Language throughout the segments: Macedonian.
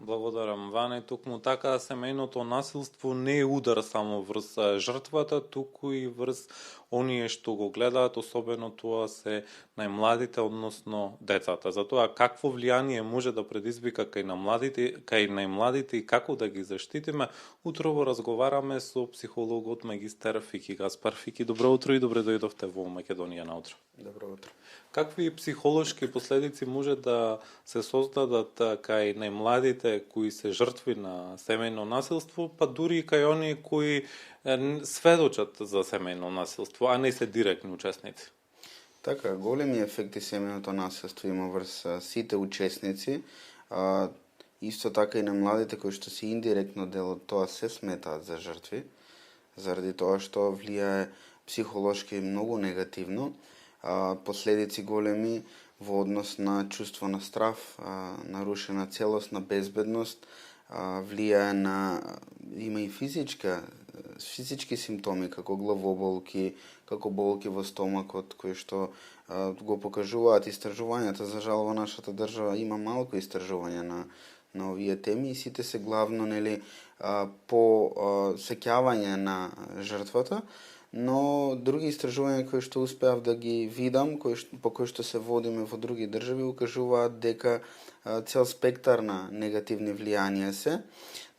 Благодарам, Ване. Токму така семејното насилство не е удар само врз жртвата, туку и врз оние што го гледаат, особено тоа се најмладите, односно децата. Затоа какво влијание може да предизвика кај најмладите и како да ги заштитиме, утрово разговараме со психологот магистер Фики Гаспар. Фики, добро утро и добре дојдовте во Македонија наутро. Добро утро. Какви психолошки последици може да се создадат кај најмладите кои се жртви на семејно насилство, па дури и кај оние кои сведочат за семејно насилство, а не се директни учесници? Така, големи ефекти семејното насилство има врз сите учесници, исто така и на младите кои што се индиректно дел од тоа се сметаат за жртви, заради тоа што влијае психолошки многу негативно, последици големи во однос на чувство на страв, нарушена целост, на безбедност, влијае на, има и физички симптоми, како главоболки, како болки во стомакот, кои што го покажуваат истражувањата. За жал во нашата држава има малку истражување на овие теми и сите се главно по сеќавање на жртвата, но други истражувања кои што успеав да ги видам, по кои што се водиме во други држави, укажуваат дека цел спектар на негативни влијанија се,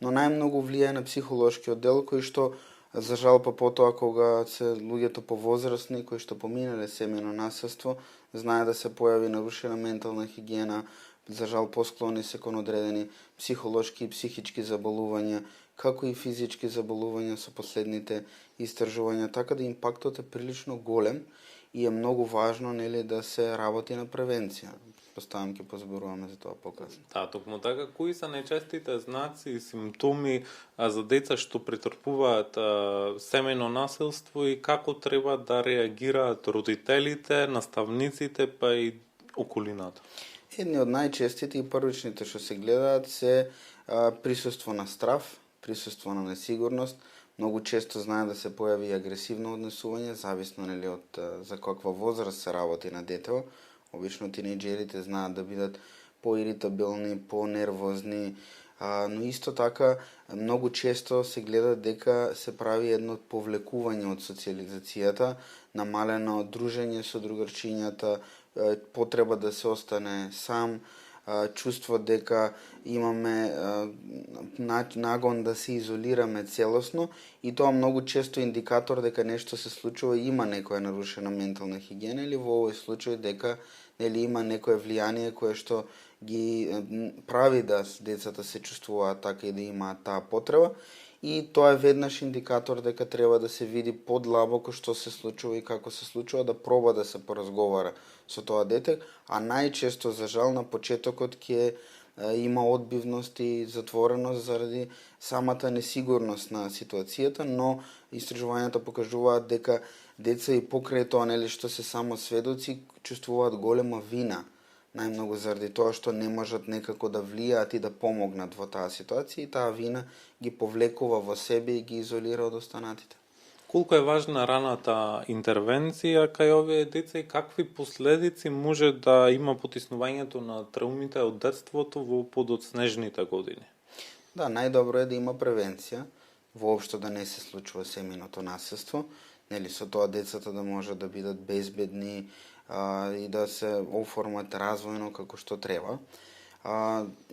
но најмногу влијае на психолошкиот дел, кој што за жал потоа кога се луѓето повозрасни, кои што поминале семејно насилство, знае да се појави нарушена ментална хигиена, за жал посклони се кон одредени психолошки и психички заболувања, како и физички заболувања со последните истражувања, така да импактот е прилично голем и е многу важно да се работи на превенција. Поставам ќе позборуваме за тоа покасно. Да, токму така, кои се најчестите знаци и симптоми за деца што претрпуваат семејно насилство и како треба да реагираат родителите, наставниците, па и околината? Едни од најчестите и првичните што се гледаат се присуство на страв, присуство на несигурност, многу често знае да се појави агресивно однесување, зависно од за каква возраст се работи на детево. Обично тинејџерите знаат да бидат поиритабилни, понервозни, но исто така многу често се гледа дека се прави едно повлекување од социализацијата, намалено дружење со другарчињата, потреба да се остане сам, чувство дека имаме нагон да се изолираме целосно и тоа многу често индикатор дека нешто се случува и има некоја нарушена ментална хигиена или во овој случај дека има некое влијание кое што ги прави да децата се чувствуваат така и да имаат таа потреба и тоа е веднаш индикатор дека треба да се види подлабоко што се случува и како се случува, да проба да се поразговара со тоа дете, а најчесто за жал на почетокот ќе има одбивност и затвореност заради самата несигурност на ситуацијата, но истражувањата покажуваат дека деца и покрај тоа што се само сведоци чувствуваат голема вина, најмногу заради тоа што не можат некако да влијаат и да помогнат во таа ситуација и таа вина ги повлекува во себе и ги изолира од останатите. Колку е важна раната интервенција кај овие деца и какви последици може да има потиснувањето на траумите од детството во подоцнежните години? Да, најдобро е да има превенција, воопшто да не се случува семејното насилство, со тоа децата да можат да бидат безбедни и да се оформат развојно како што треба.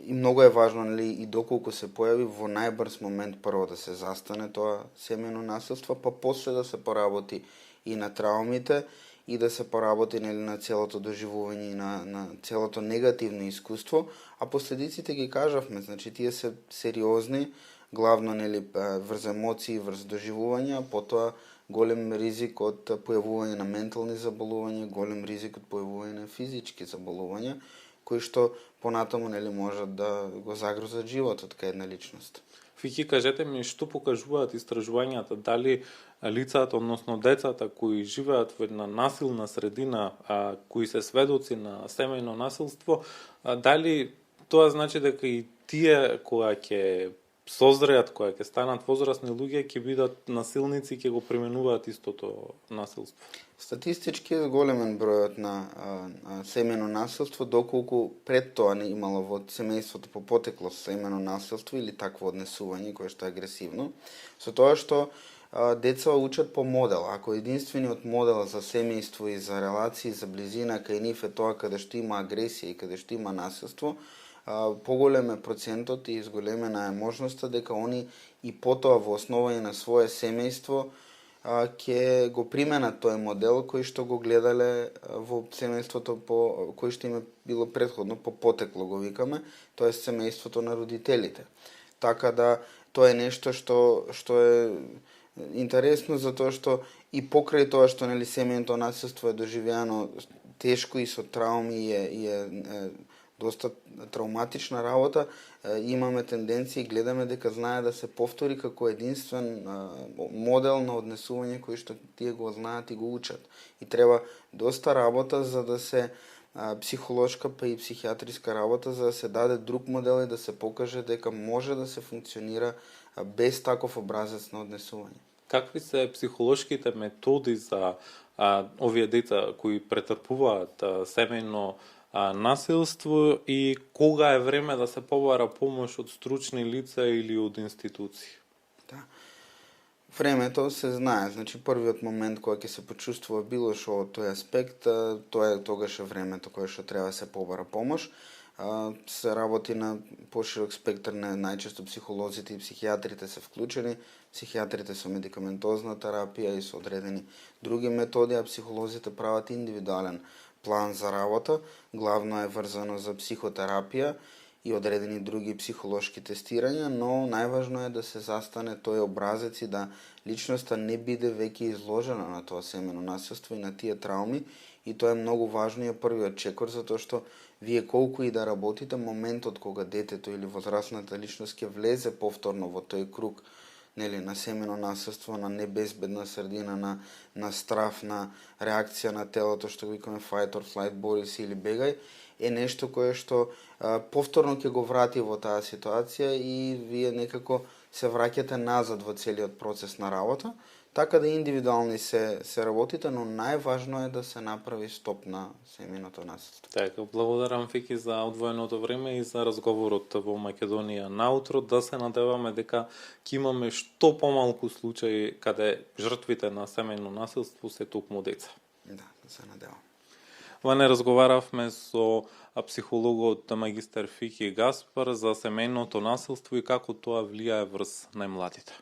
И многу е важно и доколку се појави во најбрз момент прво да се застане тоа семејно насилство, па после да се поработи и на траумите и да се поработи на целото доживување и на целото негативно искуство, а последиците ги кажавме, значи тие се сериозни, главно врз емоции, врз доживување, а потоа голем ризик од појавување на ментални заболувања, голем ризик од појавување на физички заболувања, кои што понатаму можат да го загрозат животот кај една личност. Фики, кажете ми што покажуваат истражувањата, дали лицата, односно децата кои живеат во една насилна средина, кои се сведоци на семејно насилство, дали тоа значи дека и тие кога ќе созреат, кога ќе станат возрастни луѓе, ќе бидат насилници, ќе го применуваат истото насилство? Статистички е големен бројот на семено насилство, доколку пред тоа не имало во семејството по потекло семено насилство или такво однесување кое што е агресивно, со тоа што деца учат по модел. Ако единствениот модел за семејство и за релации, за близина кај нив е тоа каде што има агресија и каде што има насилство, поголем е процентот и изголемена е можноста дека они и потоа во основање на свое семејство ќе го применат тој модел кој што го гледале во семејството кој што им е било претходно по потекло го викаме, тоа е семејството на родителите. Така да тоа е нешто што е интересно затоа што и покрај тоа што нели семејното насилство е доживеано тешко и со трауми е доста травматична работа, имаме тенденција и гледаме дека знае да се повтори како единствен модел на однесување кој што тие го знаат и го учат. И треба доста работа за да се психолошка па и психијатриска работа за да се даде друг модел и да се покаже дека може да се функционира без таков образец на однесување. Какви се психолошките методи за овие деца кои претрпуваат семејно насилство и кога е време да се побара помош од стручни лица или од институции? Да. Времето се знае, значи првиот момент кога ќе се почувствува било што од тој аспект, тоа е тогаш е времето кое што треба да се побара помош. Се работи на поширок спектар на најчесто психолозите и психијатрите се вклучени, психијатрите со медикаментозна терапија и со одредени други методи, а психолозите прават индивидуален план за работа, главно е врзано за психотерапија и одредени други психолошки тестирања, но најважно е да се застане тој образец и да личноста не биде веќе изложена на тоа семено насилство и на тие трауми, и тоа е многу важно и е првиот чекор, затоа што вие колку и да работите, моментот кога детето или возрастната личност ќе влезе повторно во тој круг, нели, на семено насилство, на небезбедна средина, на страф, на реакција на телото, што го викаме fight or flight, бори се или бегај, е нешто кое што повторно ќе го врати во таа ситуација и вие некако се враќате назад во целиот процес на работа, така да индивидуални се работите, но најважно е да се направи стоп на семејното насилство. Така, благодарам Фики за одвоеното време и за разговорот во Македонија наутро, да се надеваме дека ќе имаме што помалку случаи каде жртвите на семејно насилство се токму деца. Да се надевам. Ване разговаравме со психологот магистер Фики Гаспар за семејното насилство и како тоа влијае врз најмладите.